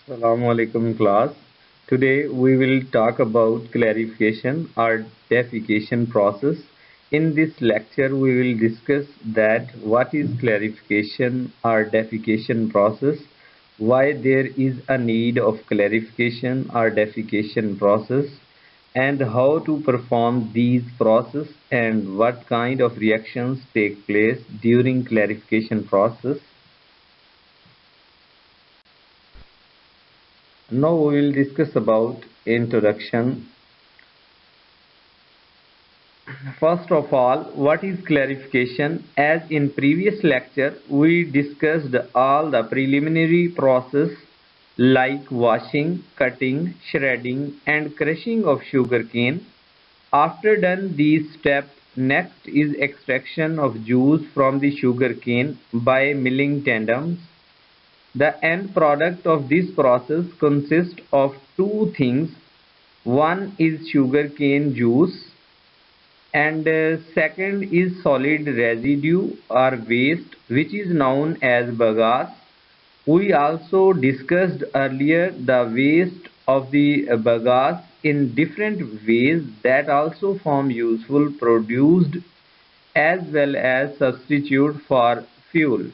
Assalamu alaikum class. Today we will talk about clarification or definition process. In this lecture we will discuss that what is clarification or definition process, why there is a need of clarification or definition process, and how to perform these process and what kind of reactions take place during clarification process. Now we will discuss about introduction. First of all, what is clarification? As in previous lecture, we discussed all the preliminary process like washing, cutting, shredding and crushing of sugarcane. After done these steps, next is extraction of juice from the sugarcane by milling tandems. The end product of this process consists of two things. One is sugarcane juice and second is solid residue or waste which is known as bagasse. We also discussed earlier the waste of the bagasse in different ways that also form useful produced as well as substitute for fuel.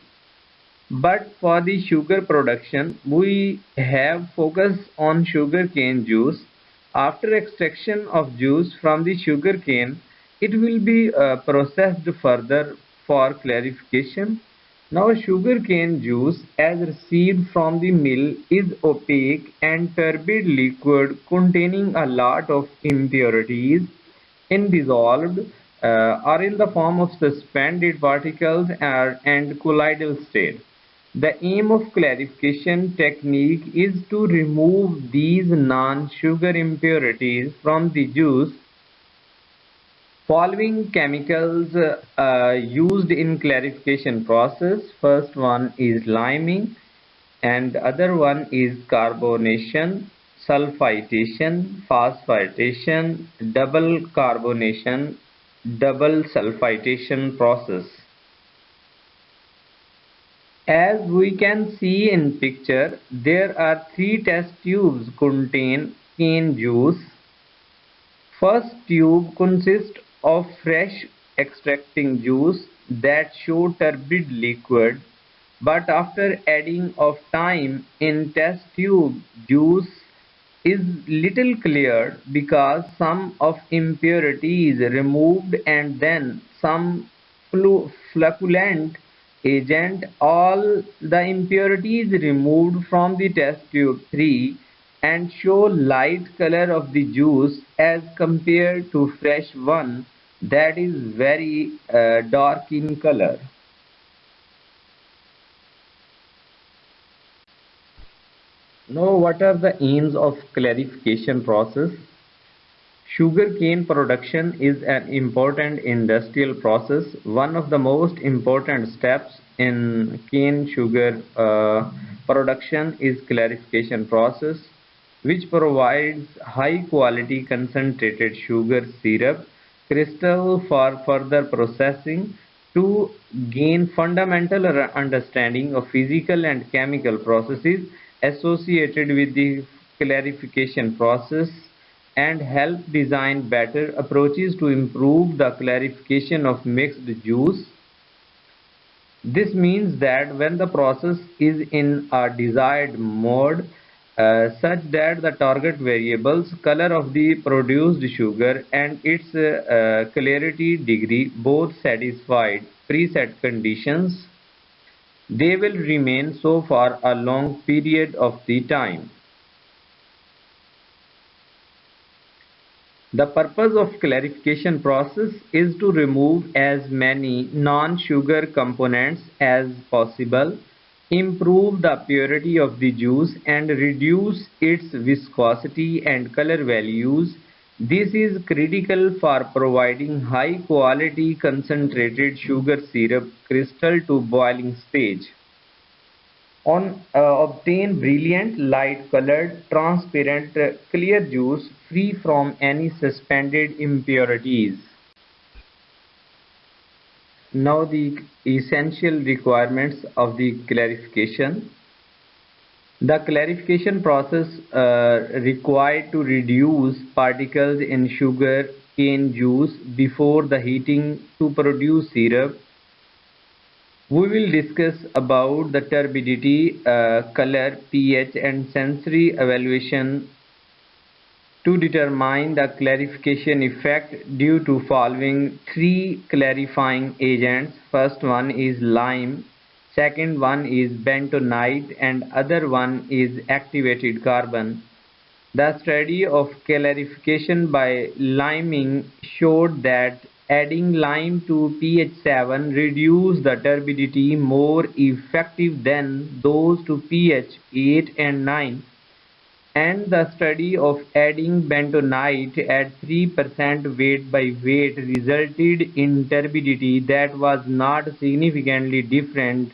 But for the sugar production, we have focused on sugarcane juice. After extraction of juice from the sugarcane, it will be processed further for clarification. Now, sugarcane juice, as received from the mill, is opaque and turbid liquid containing a lot of impurities indissolved or in the form of suspended particles and colloidal state. The aim of clarification technique is to remove these non-sugar impurities from the juice. Following chemicals used in clarification process. First one is liming and other one is carbonation, sulfitation, phosphatation, double carbonation, double sulfitation process. As we can see in picture, there are three test tubes contain cane juice. First tube consists of fresh extracting juice that show turbid liquid, but after adding of time in test tube juice is little cleared because some of impurity is removed and then some flocculent agent. All the impurities removed from the test tube 3 and show light color of the juice as compared to fresh one that is very dark in color. Now, what are the aims of clarification process? Sugarcane production is an important industrial process. One of the most important steps in cane sugar production is clarification process, which provides high quality concentrated sugar syrup crystal for further processing. To gain fundamental understanding of physical and chemical processes associated with the clarification process and help design better approaches to improve the clarification of mixed juice. This means that when the process is in a desired mode, such that the target variables color of the produced sugar and its clarity degree both satisfied preset conditions, they will remain so for a long period of the time. The purpose of clarification process is to remove as many non-sugar components as possible, improve the purity of the juice and reduce its viscosity and color values. This is critical for providing high quality concentrated sugar syrup crystal to boiling stage. On obtain brilliant light colored transparent clear juice free from any suspended impurities. Now the essential requirements of the clarification. The clarification process required to reduce particles in sugar cane juice before the heating to produce syrup. We will discuss about the turbidity, color, pH and sensory evaluation to determine the clarification effect due to following three clarifying agents. First one is lime, second one is bentonite and other one is activated carbon. The study of clarification by liming showed that adding lime to pH 7 reduced the turbidity more effective than those to pH 8 and 9, and the study of adding bentonite at 3% weight by weight resulted in turbidity that was not significantly different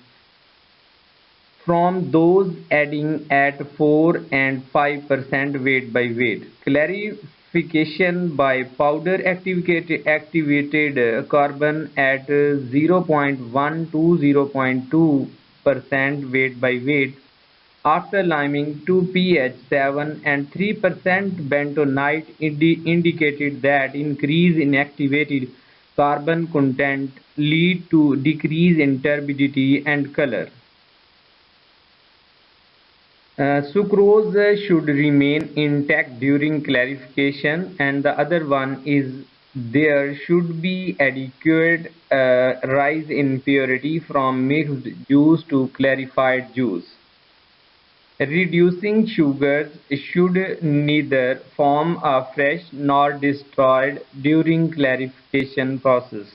from those adding at 4 and 5% weight by weight. Clarification by powder activated carbon at 0.1 to 0.2% weight by weight after liming to pH 7 and 3% bentonite indicated that increase in activated carbon content lead to decrease in turbidity and color. Sucrose should remain intact during clarification, and the other one is there should be adequate rise in purity from mixed juice to clarified juice. Reducing sugars should neither form afresh nor destroyed during clarification process.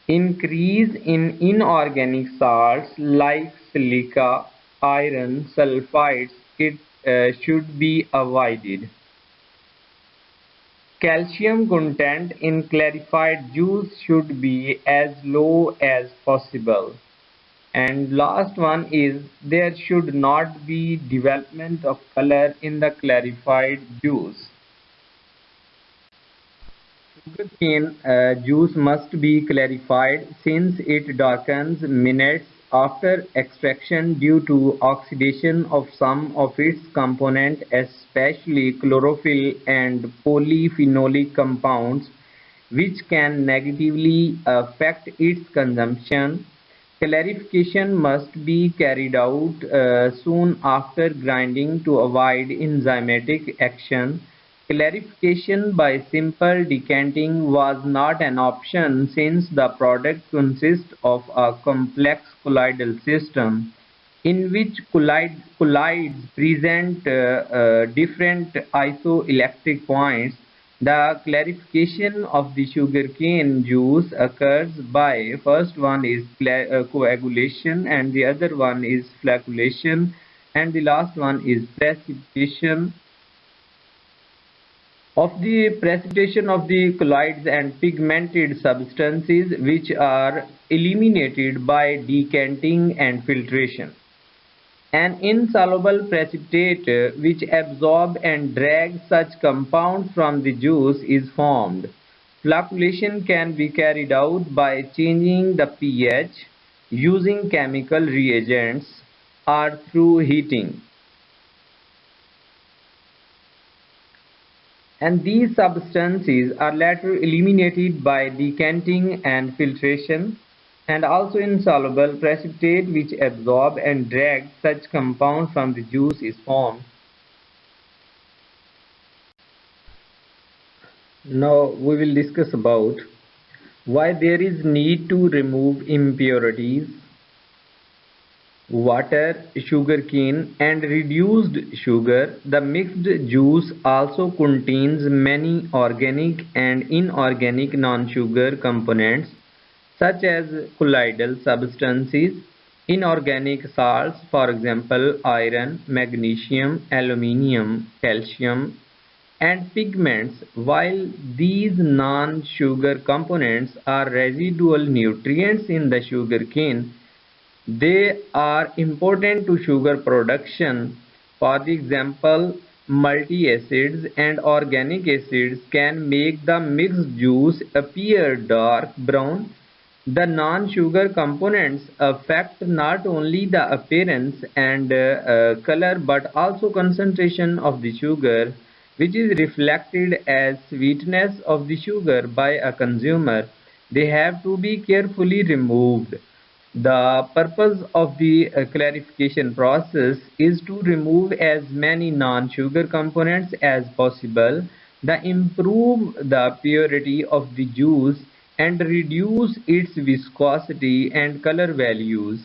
Increase in inorganic salts like silica, iron, sulfides should be avoided. Calcium content in clarified juice should be as low as possible. And last one is there should not be development of color in the clarified juice. Sugarcane juice must be clarified since it darkens minutes after extraction due to oxidation of some of its components, especially chlorophyll and polyphenolic compounds, which can negatively affect its consumption. Clarification must be carried out soon after grinding to avoid enzymatic action. Clarification by simple decanting was not an option since the product consists of a complex colloidal system in which colloids present different isoelectric points. The clarification of the sugarcane juice occurs by first one is coagulation and the other one is flocculation and the last one is precipitation. Of the precipitation of the colloids and pigmented substances which are eliminated by decanting and filtration. An insoluble precipitate which absorbs and drags such compounds from the juice is formed. Flocculation can be carried out by changing the pH, using chemical reagents, or through heating. And these substances are later eliminated by decanting and filtration, and also insoluble precipitate which absorb and drag such compounds from the juice is formed. Now we will discuss about why there is need to remove impurities, water, sugarcane and reduced sugar. The mixed juice also contains many organic and inorganic non-sugar components such as colloidal substances, inorganic salts, for example iron, magnesium, aluminium, calcium, and pigments. While these non-sugar components are residual nutrients in the sugarcane, they are important to sugar production. For example, multi-acids and organic acids can make the mixed juice appear dark brown, The non-sugar components affect not only the appearance and color but also concentration of the sugar, which is reflected as sweetness of the sugar by a consumer. They have to be carefully removed. The purpose of the clarification process is to remove as many non-sugar components as possible, the improve the purity of the juice and reduce its viscosity and color values.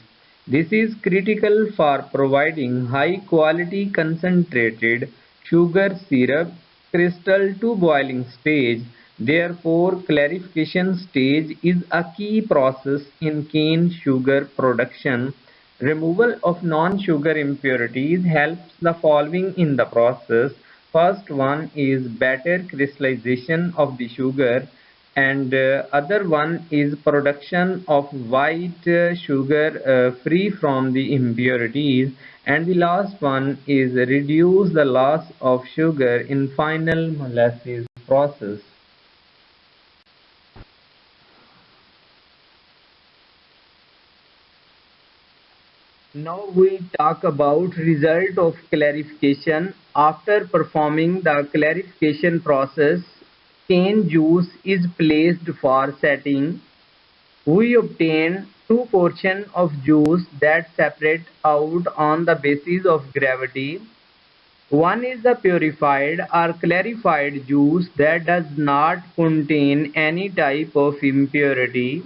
This is critical for providing high quality concentrated sugar syrup crystal to boiling stage. Therefore, clarification stage is a key process in cane sugar production. Removal of non-sugar impurities helps the following in the process. First one is better crystallization of the sugar, and other one is production of white sugar free from the impurities, and the last one is reduce the loss of sugar in final molasses process. Now we talk about result of clarification. After performing the clarification process, cane juice is placed for setting. We obtain two portions of juice that separate out on the basis of gravity. One is the purified or clarified juice that does not contain any type of impurity,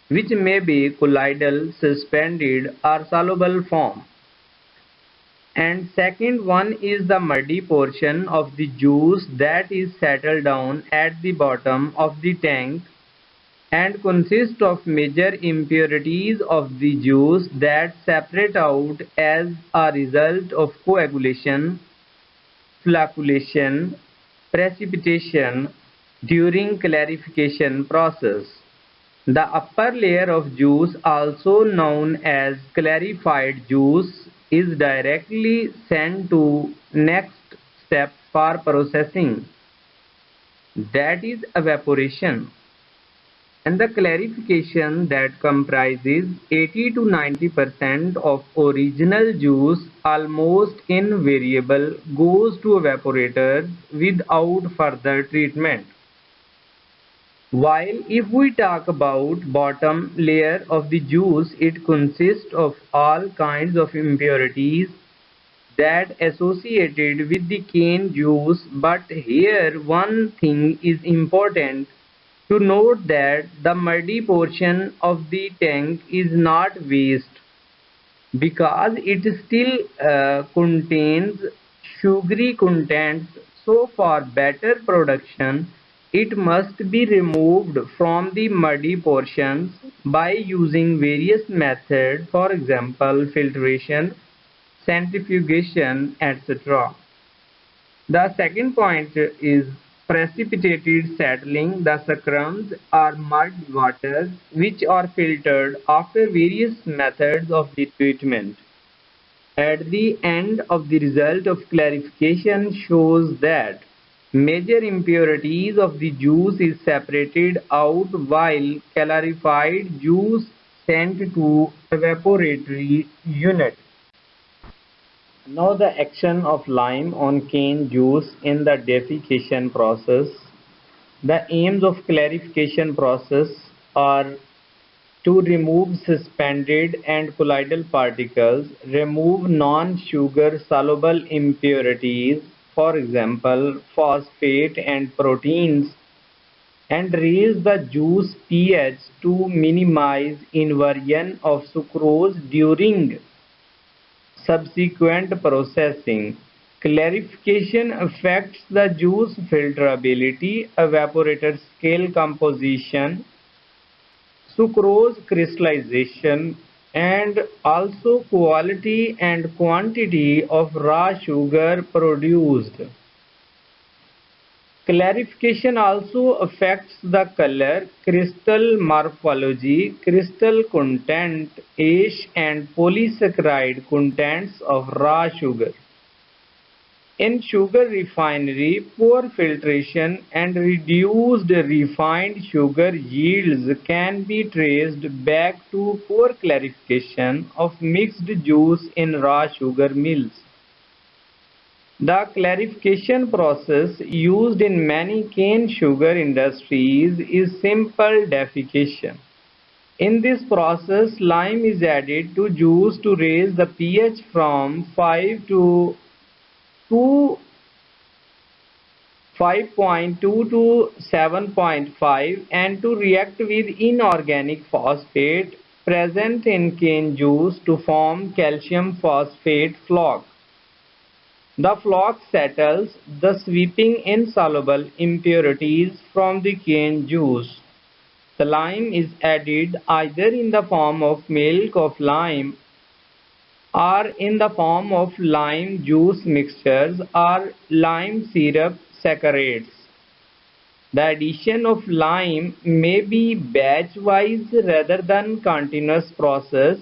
which may be colloidal, suspended, or soluble form. And second one is the muddy portion of the juice that is settled down at the bottom of the tank and consists of major impurities of the juice that separate out as a result of coagulation, flocculation, precipitation during clarification process. The upper layer of juice, also known as clarified juice, is directly sent to next step for processing, that is evaporation. And the clarification that comprises 80 to 90% of original juice almost invariable goes to evaporators without further treatment. While if we talk about bottom layer of the juice, it consists of all kinds of impurities that associated with the cane juice, but here one thing is important to note, that the muddy portion of the tank is not waste because it still contains sugary contents. So for better production, it must be removed from the muddy portions by using various methods, for example filtration, centrifugation, etc. The second point is precipitated settling. The scrums are mud waters which are filtered after various methods of the treatment. At the end of the result of clarification shows that major impurities of the juice is separated out while clarified juice sent to evaporatory unit. Now the action of lime on cane juice in the deification process. The aims of clarification process are to remove suspended and colloidal particles, remove non-sugar soluble impurities, for example phosphate and proteins, and raise the juice pH to minimize inversion of sucrose during subsequent processing. Clarification affects the juice filterability, evaporator scale composition, sucrose crystallization, and also quality and quantity of raw sugar produced. Clarification also affects the color, crystal morphology, crystal content, ash and polysaccharide contents of raw sugar. In sugar refinery, poor filtration and reduced refined sugar yields can be traced back to poor clarification of mixed juice in raw sugar mills. The clarification process used in many cane sugar industries is simple defecation. In this process, lime is added to juice to raise the pH from 5 to 2 5.2 to 7.5 and to react with inorganic phosphate present in cane juice to form calcium phosphate floc. The floc settles the sweeping insoluble impurities from the cane juice. The lime is added either in the form of milk of lime or in the form of lime juice mixtures or lime syrup saccharides. The addition of lime may be batch-wise rather than continuous process,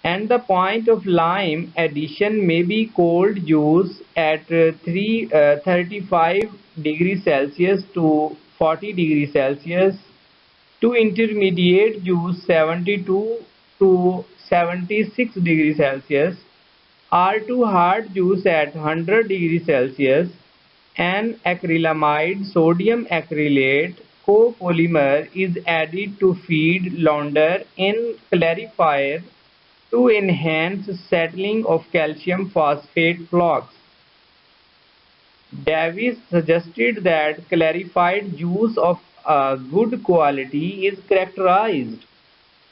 and the point of lime addition may be cold juice at 35 degrees Celsius to 40 degrees Celsius, to intermediate juice 72 to 76 degrees Celsius, or to hard juice at 100 degrees Celsius. An acrylamide sodium acrylate copolymer is added to feed launder in clarifier to enhance settling of calcium phosphate flocks. Davis suggested that clarified juice of good quality is characterized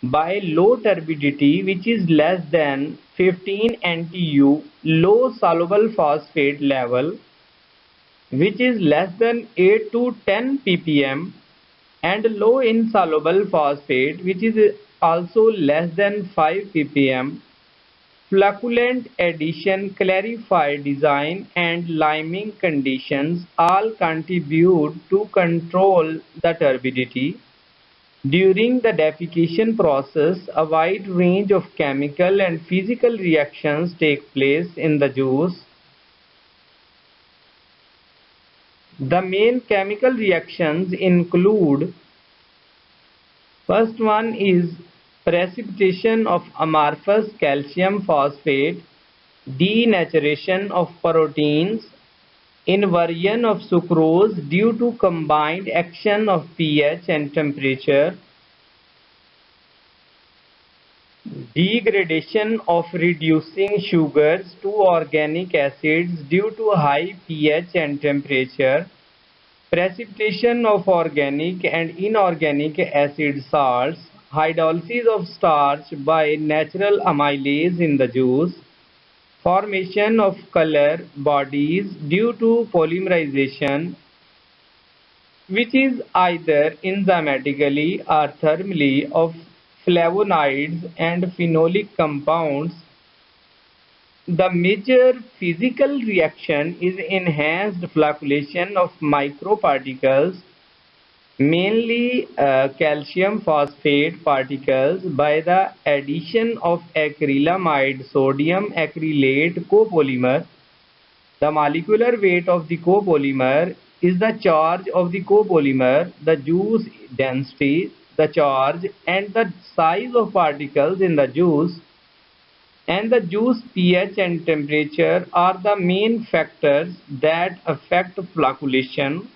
by low turbidity, which is less than 15 NTU, low soluble phosphate level, which is less than 8 to 10 ppm, and low insoluble phosphate, which is also less than 5 ppm. Flocculent addition, clarified design, and liming conditions all contribute to control the turbidity. During the defecation process, a wide range of chemical and physical reactions take place in the juice. The main chemical reactions include: first one is precipitation of amorphous calcium phosphate, denaturation of proteins, inversion of sucrose due to combined action of pH and temperature, degradation of reducing sugars to organic acids due to high pH and temperature, precipitation of organic and inorganic acid salts, hydrolysis of starch by natural amylase in the juice, formation of color bodies due to polymerization, which is either enzymatically or thermally, of flavonoids and phenolic compounds. The major physical reaction is enhanced flocculation of microparticles, mainly calcium phosphate particles, by the addition of acrylamide sodium acrylate copolymer. The molecular weight of the copolymer is the charge of the copolymer, the juice density, the charge, and the size of particles in the juice, and the juice pH and temperature are the main factors that affect flocculation.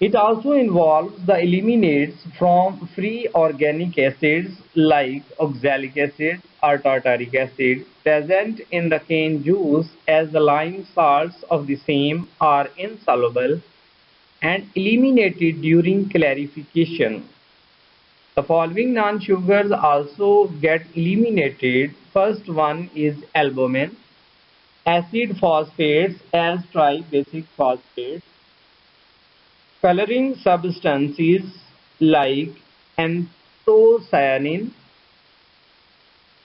It also involves the eliminates from free organic acids like oxalic acid or tartaric acid present in the cane juice, as the lime salts of the same are insoluble and eliminated during clarification. The following non-sugars also get eliminated. First one is albumin, acid phosphates as tribasic phosphates, coloring substances like anthocyanin,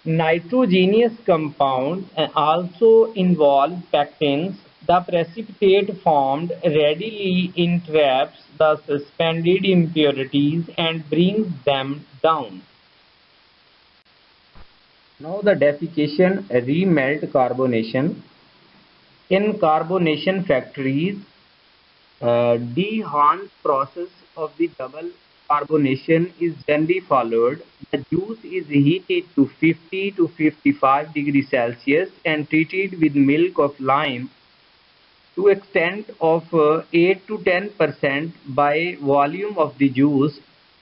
nitrogenous compounds, and also involve pectins. The precipitate formed readily entraps the suspended impurities and brings them down. Now the defecation remelt carbonation. In carbonation factories, de-Haas process of the double carbonation is generally followed. The juice is heated to 50 to 55 degrees Celsius and treated with milk of lime to extent of 8 to 10% by volume of the juice.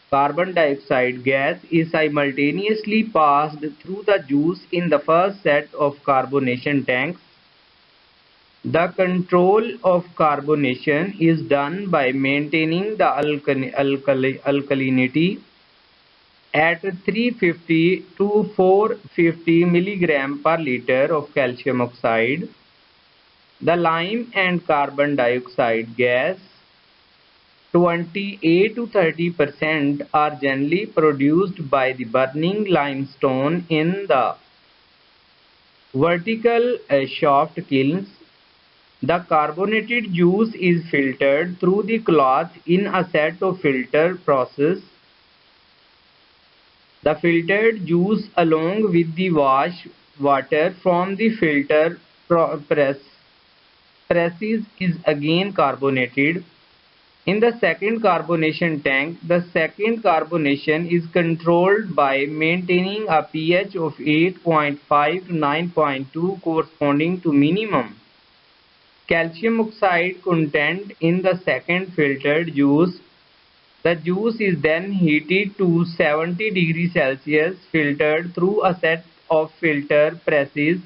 Carbon dioxide gas is simultaneously passed through the juice in the first set of carbonation tanks. The control of carbonation is done by maintaining the alkalinity at 350 to 450 milligram per liter of calcium oxide. The lime and carbon dioxide gas 28 to 30% are generally produced by the burning limestone in the vertical shaft kilns. The carbonated juice is filtered through the cloth in a set of filter process. The filtered juice along with the water from the filter presses is again carbonated. In the second carbonation tank, the second carbonation is controlled by maintaining a pH of 8.5 to 9.2 corresponding to minimum calcium oxide content in the second filtered juice. The juice is then heated to 70 degrees Celsius, filtered through a set of filter presses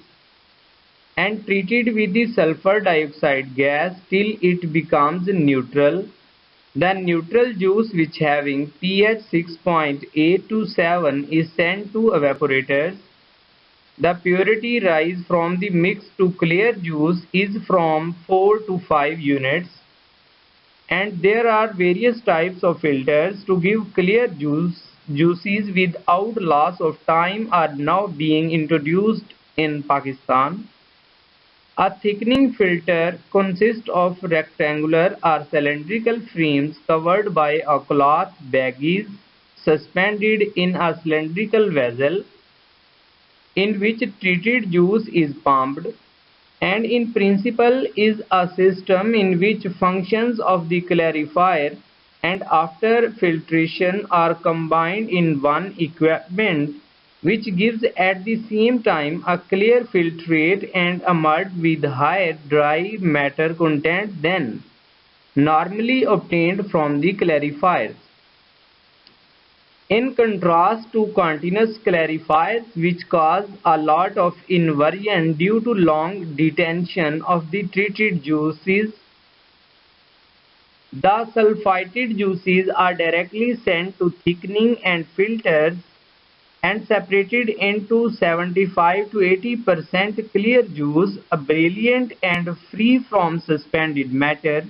and treated with the sulfur dioxide gas till it becomes neutral. The neutral juice, which having pH 6.8 to 7, is sent to evaporators. The purity rise from the mixed to clear juice is from 4 to 5 units, and there are various types of filters to give clear juices without loss of time are now being introduced in Pakistan. A thickening filter consists of rectangular or cylindrical frames covered by a cloth baggies suspended in a cylindrical vessel in which treated juice is pumped, and in principle is a system in which functions of the clarifier and after filtration are combined in one equipment, which gives at the same time a clear filtrate and a mud with higher dry matter content than normally obtained from the clarifiers. In contrast to continuous clarifiers which cause a lot of inversion due to long detention of the treated juices, the sulfited juices are directly sent to thickening and filters and separated into 75 to 80% clear juice, brilliant and free from suspended matter.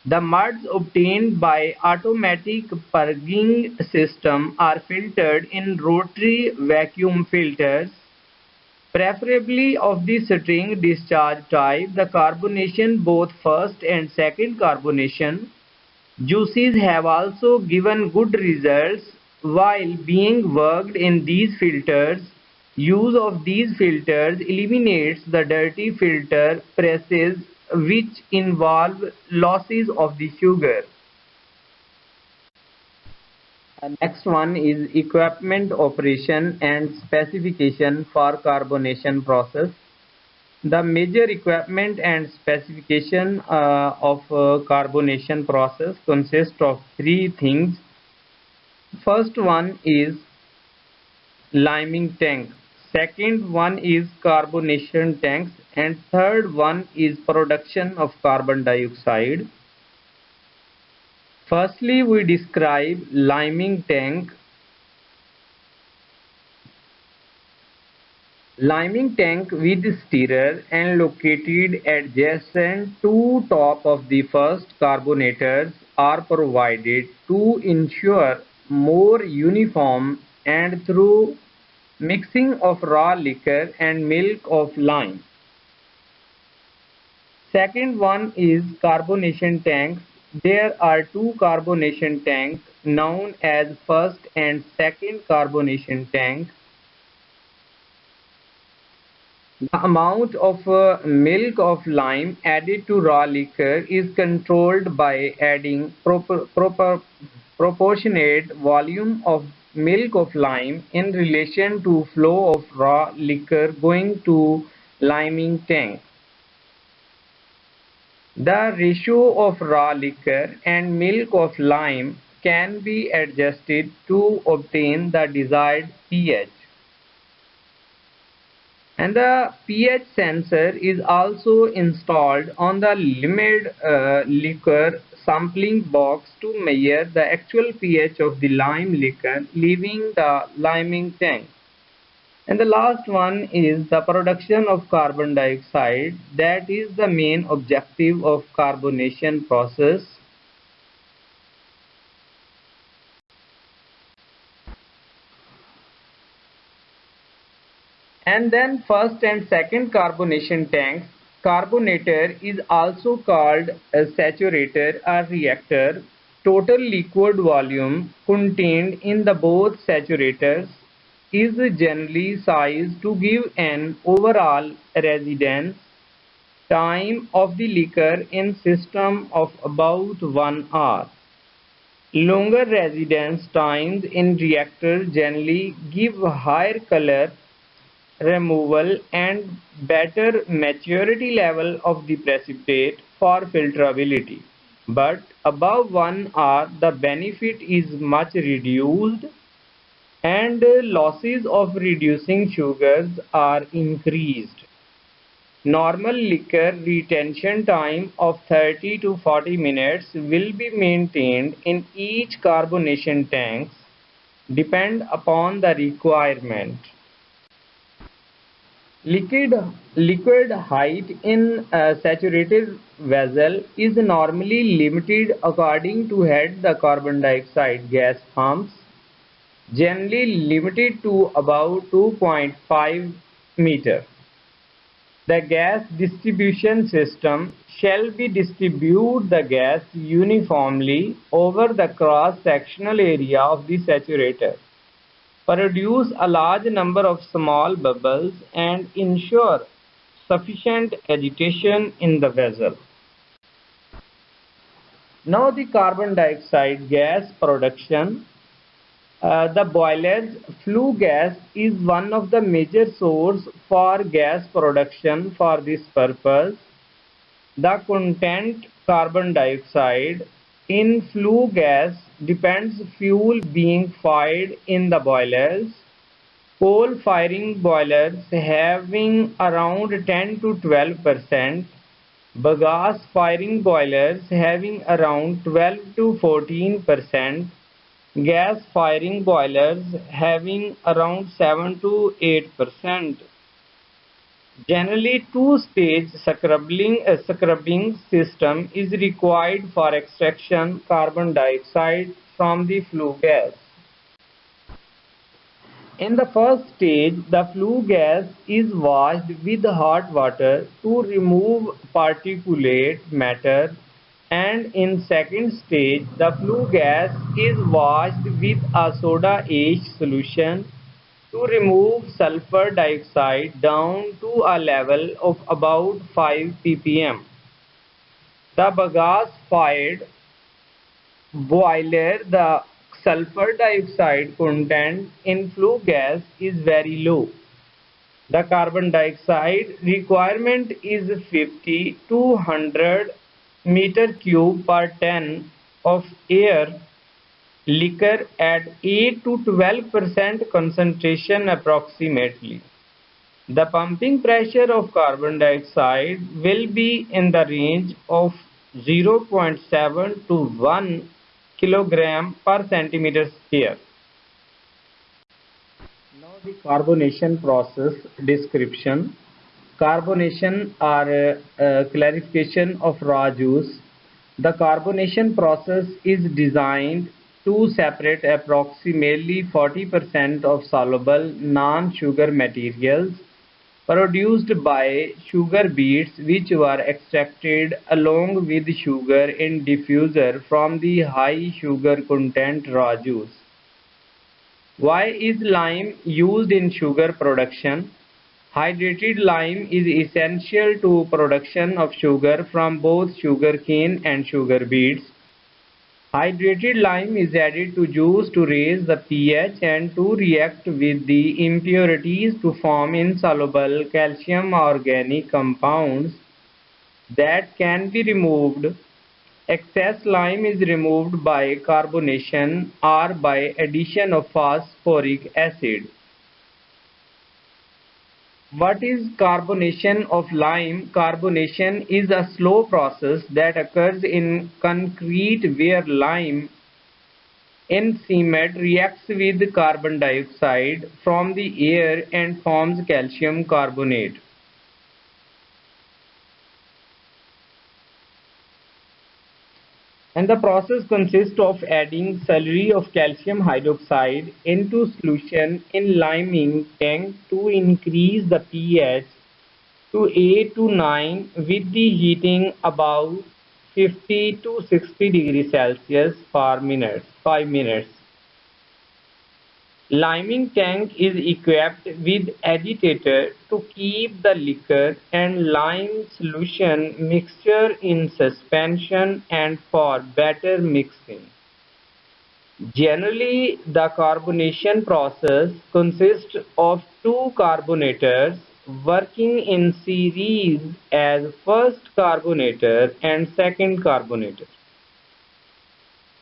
The muds obtained by automatic purging system are filtered in rotary vacuum filters, preferably of the string discharge type. The carbonation, both first and second carbonation juices, have also given good results while being worked in these filters. Use of these filters eliminates the dirty filter presses which involve losses of the sugar. Next one is equipment operation and specification for carbonation process. The major equipment and specification of carbonation process consist of three things. First one is liming tank, second one is carbonation tanks, and third one is production of carbon dioxide. Firstly, we describe liming tank. Liming tank with stirrer and located adjacent to top of the first carbonators are provided to ensure more uniform and through mixing of raw liquor and milk of lime. Second one is carbonation tanks. There are two carbonation tanks known as first and second carbonation tank. The amount of milk of lime added to raw liquor is controlled by adding proportionate volume of milk of lime in relation to flow of raw liquor going to liming tank. The ratio of raw liquor and milk of lime can be adjusted to obtain the desired pH. And the pH sensor is also installed on the limited liquor sampling box to measure the actual pH of the lime liquor leaving the liming tank. And the last one is the production of carbon dioxide. That is the main objective of carbonation process. And then first and second carbonation tanks. Carbonator is also called a saturator or reactor. Total liquid volume contained in the both saturators is generally sized to give an overall residence time of the liquor in system of about 1 hour. Longer residence times in reactors generally give higher color removal and better maturity level of the precipitate for filterability. But above 1 hour the benefit is much reduced and losses of reducing sugars are increased. Normal liquor retention time of 30 to 40 minutes will be maintained in each carbonation tanks depend upon the requirement. Liquid height in a saturated vessel is normally limited according to head the carbon dioxide gas pumps, generally limited to about 2.5 meter. The gas distribution system shall be distribute the gas uniformly over the cross-sectional area of the saturator, produce a large number of small bubbles and ensure sufficient agitation in the vessel. Now the carbon dioxide gas production. The boiler's flue gas is one of the major source for gas production for this purpose. The content carbon dioxide in flue gas depends fuel being fired in the boilers. Coal firing boilers having around 10 to 12%, bagasse firing boilers having around 12 to 14%, gas firing boilers having around 7 to 8%. Generally, two-stage scrubbing system is required for extraction carbon dioxide from the flue gas. In the first stage, the flue gas is washed with hot water to remove particulate matter, and in second stage, the flue gas is washed with a soda ash solution to remove sulfur dioxide down to a level of about 5 ppm. The bagasse fired boiler, the sulfur dioxide content in flue gas is very low. The carbon dioxide requirement is 50 to 100 meter cube per ton of air liquor at 8 to 12% concentration approximately. The pumping pressure of carbon dioxide will be in the range of 0.7 to 1 kilogram per centimeter square. Now the carbonation process description. Carbonation or clarification of raw juice. The carbonation process is designed to separate approximately 40% of soluble non-sugar materials produced by sugar beets which were extracted along with sugar in diffuser from the high sugar content raw juice. Why is lime used in sugar production? Hydrated lime is essential to production of sugar from both sugarcane and sugar beets. Hydrated lime is added to juice to raise the pH and to react with the impurities to form insoluble calcium organic compounds that can be removed. Excess lime is removed by carbonation or by addition of phosphoric acid. What is carbonation of lime? Carbonation is a slow process that occurs in concrete where lime in cement reacts with carbon dioxide from the air and forms calcium carbonate. And the process consists of adding slurry of calcium hydroxide into solution in liming tank to increase the pH to 8 to 9 with the heating about 50 to 60 degrees Celsius for 5 minutes. Liming tank is equipped with agitator to keep the liquor and lime solution mixture in suspension and for better mixing. Generally, the carbonation process consists of two carbonators working in series as first carbonator and second carbonator.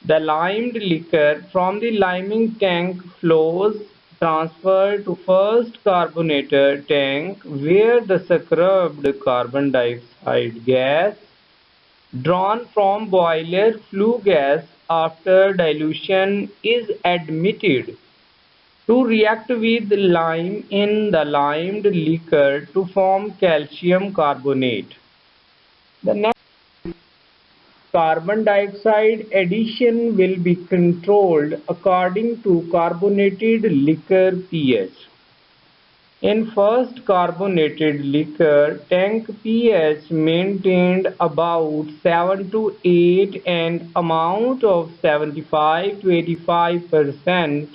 The limed liquor from the liming tank flows transferred to first carbonator tank where the scrubbed carbon dioxide gas drawn from boiler flue gas after dilution is admitted to react with lime in the limed liquor to form calcium carbonate. The next carbon dioxide addition will be controlled according to carbonated liquor pH. In first carbonated liquor, tank pH maintained about 7 to 8 and amount of 75 to 85%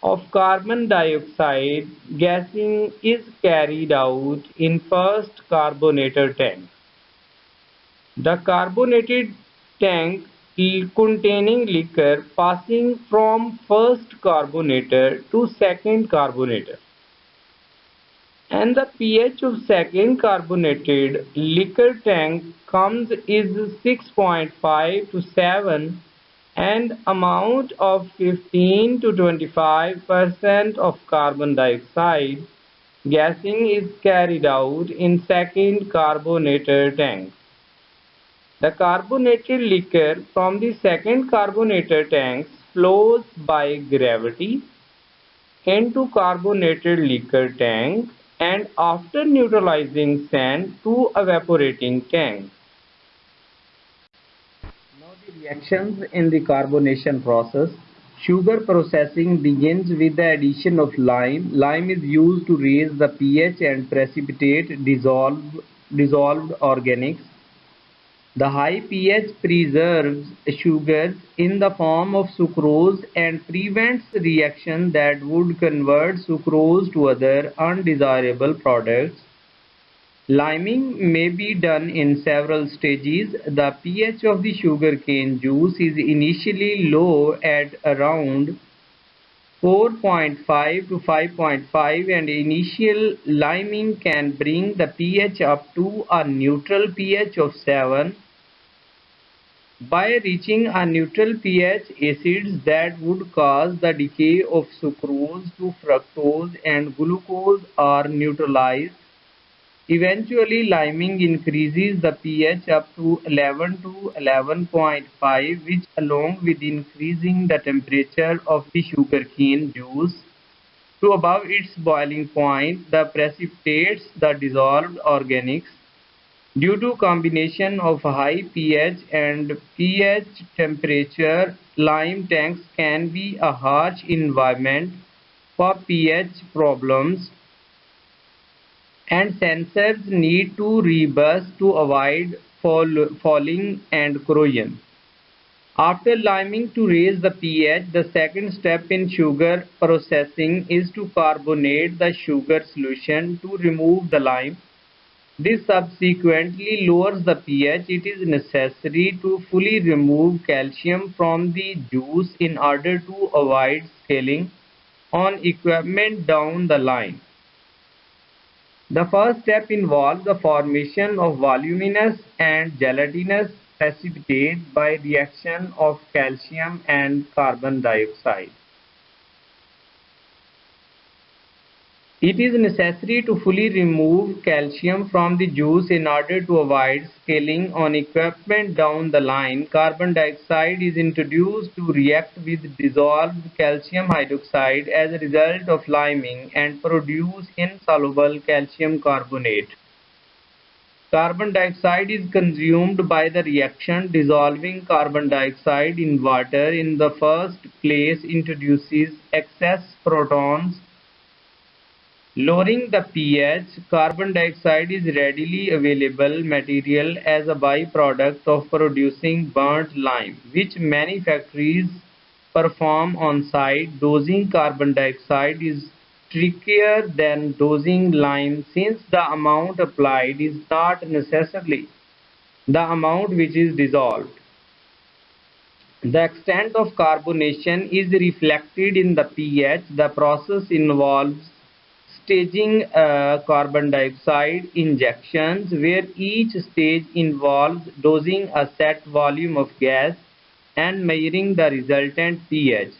of carbon dioxide gassing is carried out in first carbonator tank. The carbonated tank containing liquor passing from first carbonator to second carbonator, and the pH of second carbonated liquor tank comes is 6.5 to 7 and amount of 15 to 25% of carbon dioxide gassing is carried out in second carbonator tank. The carbonated liquor from the second carbonator tanks flows by gravity into carbonated liquor tank and after neutralizing sand to evaporating tank. Now the reactions in the carbonation process. Sugar processing begins with the addition of lime. Lime is used to raise the pH and precipitate dissolved organics. The high pH preserves sugars in the form of sucrose and prevents reaction that would convert sucrose to other undesirable products. Liming may be done in several stages. The pH of the sugarcane juice is initially low at around 4.5 to 5.5 and initial liming can bring the pH up to a neutral pH of 7. By reaching a neutral pH, acids that would cause the decay of sucrose to fructose and glucose are neutralized. Eventually, liming increases the pH up to 11 to 11.5, which along with increasing the temperature of the sugarcane juice to above its boiling point, the precipitates the dissolved organics. Due to combination of high pH and pH temperature, lime tanks can be a harsh environment for pH problems, and sensors need to rebus to avoid falling and corrosion. After liming to raise the pH, the second step in sugar processing is to carbonate the sugar solution to remove the lime. This subsequently lowers the pH. It is necessary to fully remove calcium from the juice in order to avoid scaling on equipment down the line. The first step involves the formation of voluminous and gelatinous precipitate by reaction of calcium and carbon dioxide. It is necessary to fully remove calcium from the juice in order to avoid scaling on equipment down the line. Carbon dioxide is introduced to react with dissolved calcium hydroxide as a result of liming and produce insoluble calcium carbonate. Carbon dioxide is consumed by the reaction. Dissolving carbon dioxide in water in the first place introduces excess protons, lowering the pH. Carbon dioxide is readily available material as a byproduct of producing burnt lime, which many factories perform on site. Dosing carbon dioxide is trickier than dosing lime since the amount applied is not necessarily the amount which is dissolved. The extent of carbonation is reflected in the pH. The process involves staging carbon dioxide injections, where each stage involves dosing a set volume of gas and measuring the resultant pH.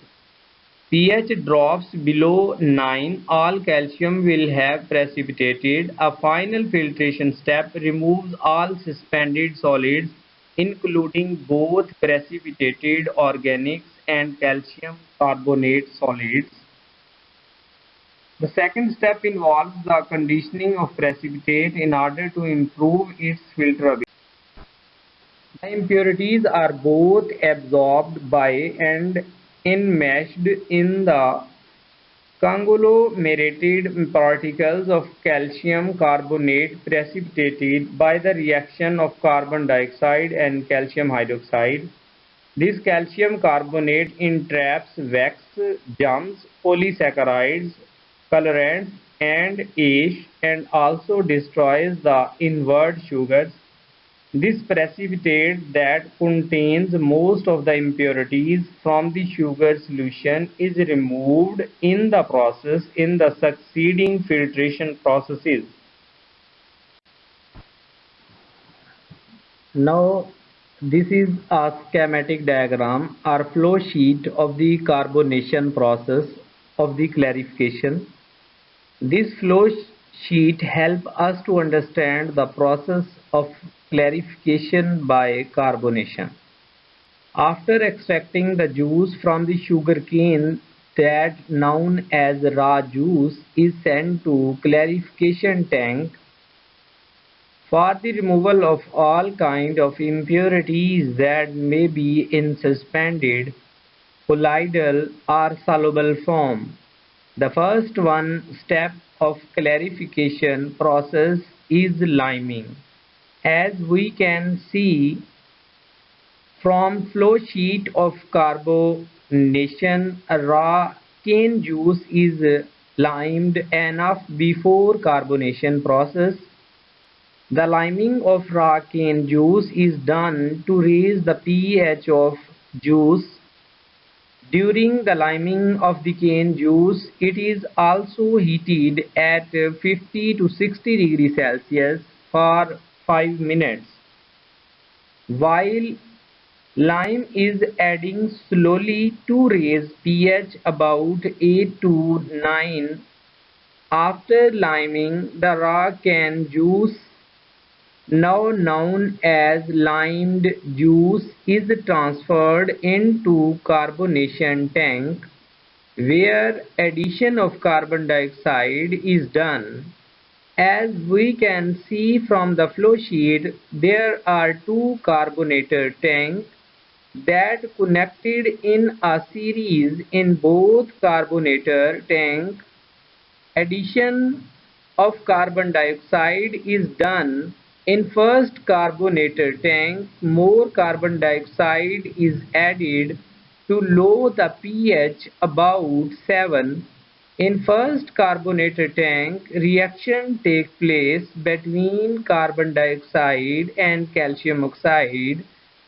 pH drops below 9, all calcium will have precipitated. A final filtration step removes all suspended solids, including both precipitated organics and calcium carbonate solids. The second step involves the conditioning of precipitate in order to improve its filterability. The impurities are both absorbed by and enmeshed in the conglomerated particles of calcium carbonate precipitated by the reaction of carbon dioxide and calcium hydroxide. This calcium carbonate entraps wax, gums, polysaccharides, colorants, and ash, and also destroys the inward sugars. This precipitate that contains most of the impurities from the sugar solution is removed in the process in the succeeding filtration processes. Now, this is a schematic diagram or flow sheet of the carbonation process of the clarification. This flow sheet helps us to understand the process of clarification by carbonation. After extracting the juice from the sugar cane, that known as raw juice is sent to clarification tank for the removal of all kind of impurities that may be in suspended, colloidal or soluble form. The first one step of clarification process is liming. As we can see from flow sheet of carbonation, raw cane juice is limed enough before carbonation process. The liming of raw cane juice is done to raise the pH of juice. During the liming of the cane juice, it is also heated at 50 to 60 degrees Celsius for 5 minutes. While lime is adding slowly to raise pH about 8 to 9. After liming, the raw cane juice, now known as limed juice, is transferred into carbonation tank, where addition of carbon dioxide is done. As we can see from the flow sheet, there are two carbonator tanks that connected in a series. In both carbonator tanks, addition of carbon dioxide is done In first carbonated tank, more carbon dioxide is added to lower the pH about 7. In first carbonated tank, reaction takes place between carbon dioxide and calcium oxide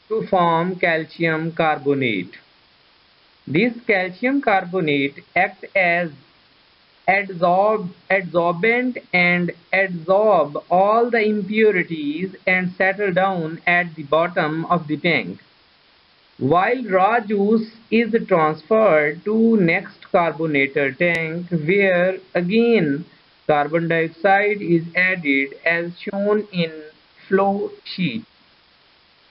to form calcium carbonate. This calcium carbonate acts as adsorbent and absorb all the impurities and settle down at the bottom of the tank, while raw juice is transferred to next carbonated tank where again carbon dioxide is added as shown in flow sheet.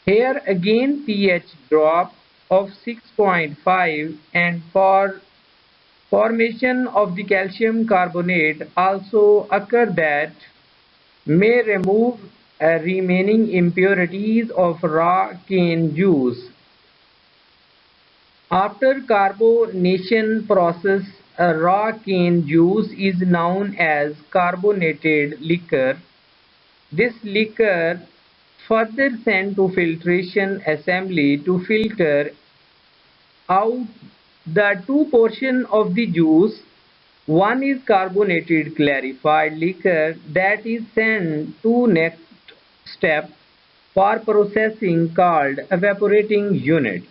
Here again pH drop of 6.5, and for formation of the calcium carbonate also occur that may remove remaining impurities of raw cane juice. After carbonation process, raw cane juice is known as carbonated liquor. This liquor further sent to filtration assembly to filter out the two portions of the juice. One is carbonated clarified liquor that is sent to next step for processing called evaporating unit,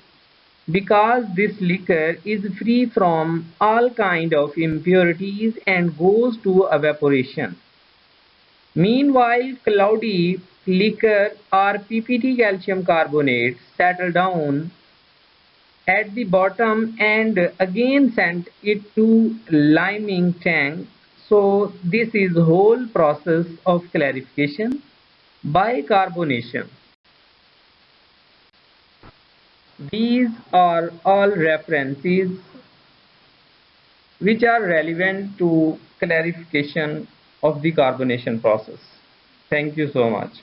because this liquor is free from all kind of impurities and goes to evaporation. Meanwhile, cloudy liquor or PPT calcium carbonate settle down at the bottom and again sent it to liming tank. So this is whole process of clarification by carbonation. These are all references which are relevant to clarification of the carbonation process. Thank you so much.